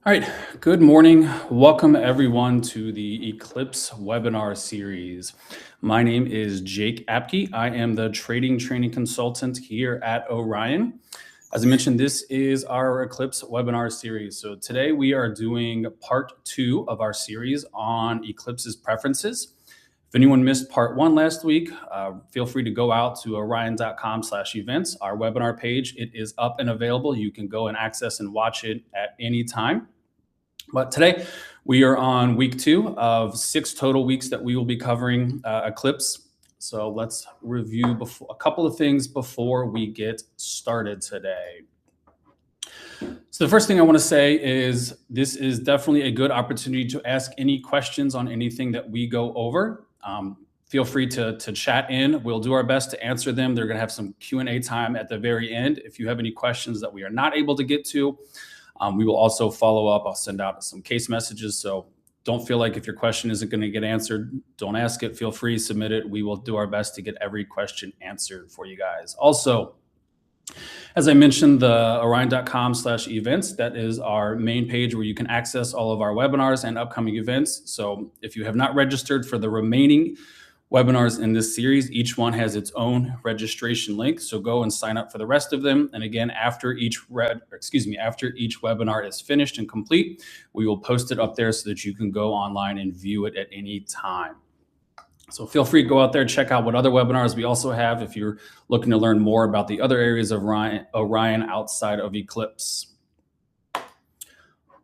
All right, good morning. Welcome everyone to the Eclipse webinar series. My name is Jake Apke. I am the trading training consultant here at Orion. As I mentioned, this is our Eclipse webinar series. So today we are doing part 2 of our series on Eclipse's preferences. If anyone missed part 1 last week, feel free to go out to orion.com/events, our webinar page. It is up and available. You can go and access and watch it at any time. But today we are on week 2 of 6 total weeks that we will be covering Eclipse. So let's review a couple of things before we get started today. So the first thing I want to say is this is definitely a good opportunity to ask any questions on anything that we go over. Feel free to chat in. We'll do our best to answer them. They're going to have some Q&A time at the very end. If you have any questions that we are not able to get to, we will also follow up. I'll send out some case messages. So don't feel like if your question isn't going to get answered, don't ask it. Feel free, submit it. We will do our best to get every question answered for you guys. Also, as I mentioned, the orion.com/events, that is our main page where you can access all of our webinars and upcoming events. So if you have not registered for the remaining webinars in this series, each one has its own registration link. So go and sign up for the rest of them. And again, after each webinar is finished and complete, we will post it up there so that you can go online and view it at any time. So feel free to go out there, check out what other webinars we also have if you're looking to learn more about the other areas of Orion outside of Eclipse.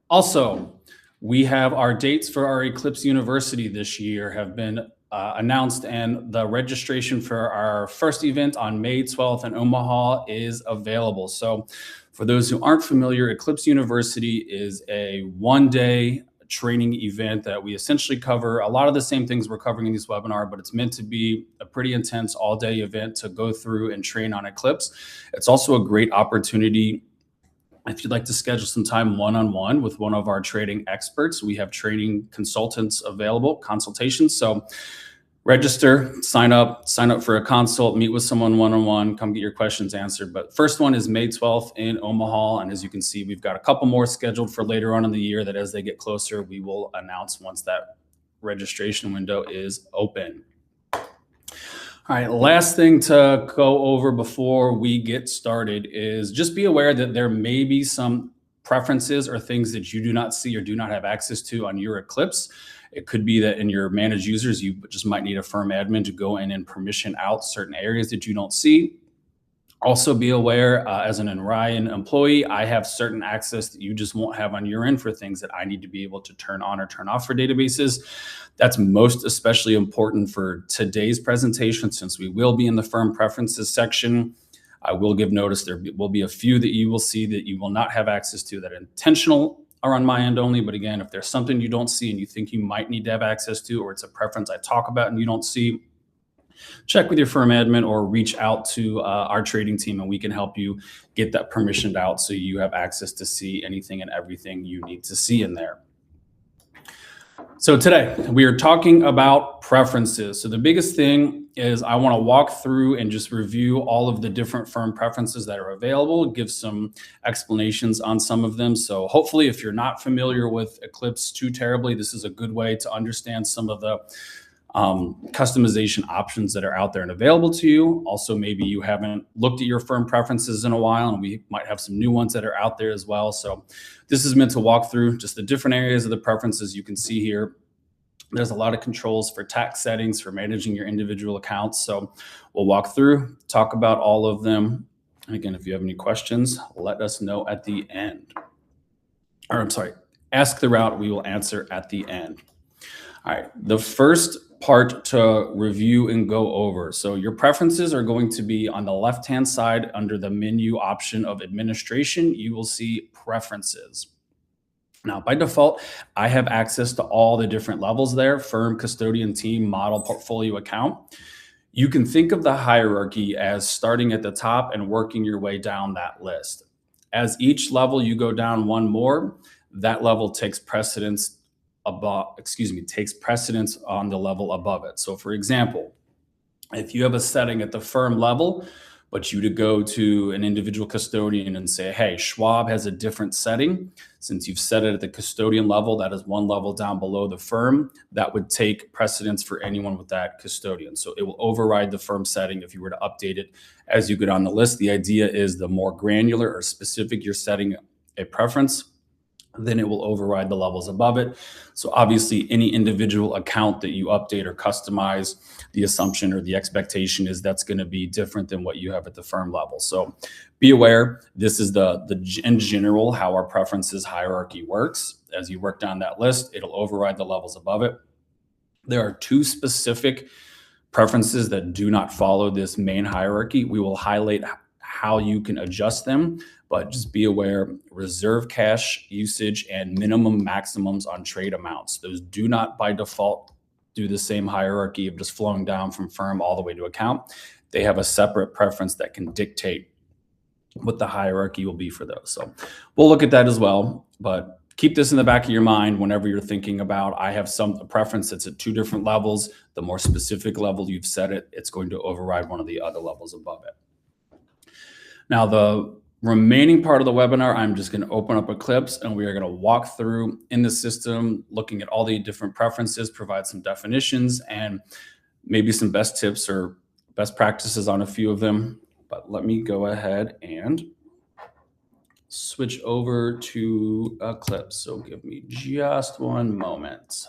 Also, we have our dates for our Eclipse University this year have been announced, and the registration for our first event on May 12th in Omaha is available. So for those who aren't familiar, Eclipse University is a one-day training event that we essentially cover a lot of the same things we're covering in this webinar, but it's meant to be a pretty intense all-day event to go through and train on Eclipse. It's also a great opportunity if you'd like to schedule some time one-on-one with one of our trading experts. We have training consultants available, consultations. So register, sign up for a consult, meet with someone one-on-one, come get your questions answered. But first one is May 12th in Omaha. And as you can see, we've got a couple more scheduled for later on in the year that as they get closer, we will announce once that registration window is open. All right, last thing to go over before we get started is just be aware that there may be some preferences or things that you do not see or do not have access to on your Eclipse. It could be that in your managed users, you just might need a firm admin to go in and permission out certain areas that you don't see. Also be aware, as an Orion employee, I have certain access that you just won't have on your end for things that I need to be able to turn on or turn off for databases. That's most especially important for today's presentation, since we will be in the firm preferences section. I will give notice there will be a few that you will see that you will not have access to that are intentional or on my end only. But again, if there's something you don't see and you think you might need to have access to, or it's a preference I talk about and you don't see, check with your firm admin or reach out to our trading team and we can help you get that permissioned out so you have access to see anything and everything you need to see in there. So today we are talking about preferences. So the biggest thing is I want to walk through and just review all of the different firm preferences that are available, give some explanations on some of them. So hopefully if you're not familiar with Eclipse too terribly, this is a good way to understand some of the customization options that are out there and available to you. Also, maybe you haven't looked at your firm preferences in a while, and we might have some new ones that are out there as well. So this is meant to walk through just the different areas of the preferences. You can see here, there's a lot of controls for tax settings, for managing your individual accounts. So we'll walk through, talk about all of them. And again, if you have any questions, let us know at the end. Or I'm sorry, ask throughout, we will answer at the end. All right, the first part to review and go over. So your preferences are going to be on the left-hand side under the menu option of administration. You will see preferences. Now, by default, I have access to all the different levels there: firm, custodian, team, model, portfolio, account. You can think of the hierarchy as starting at the top and working your way down that list. As each level you go down one more, that level takes precedence on the level above it. So for example, if you have a setting at the firm level, but you to go to an individual custodian and say, hey, Schwab has a different setting. Since you've set it at the custodian level, that is one level down below the firm, that would take precedence for anyone with that custodian. So it will override the firm setting if you were to update it as you go down the list. The idea is the more granular or specific you're setting a preference, then it will override the levels above it. So obviously any individual account that you update or customize, the assumption or the expectation is that's going to be different than what you have at the firm level. So be aware, this is the in general how our preferences hierarchy works. As you work down that list, it'll override the levels above it. There are two specific preferences that do not follow this main hierarchy. We will highlight how you can adjust them, but just be aware, reserve cash usage and minimum maximums on trade amounts. Those do not by default do the same hierarchy of just flowing down from firm all the way to account. They have a separate preference that can dictate what the hierarchy will be for those. So we'll look at that as well, but keep this in the back of your mind whenever you're thinking about, I have a preference that's at two different levels. The more specific level you've set it, it's going to override one of the other levels above it. Now, the remaining part of the webinar, I'm just going to open up Eclipse and we are going to walk through in the system, looking at all the different preferences, provide some definitions and maybe some best tips or best practices on a few of them. But let me go ahead and switch over to Eclipse. So give me just one moment.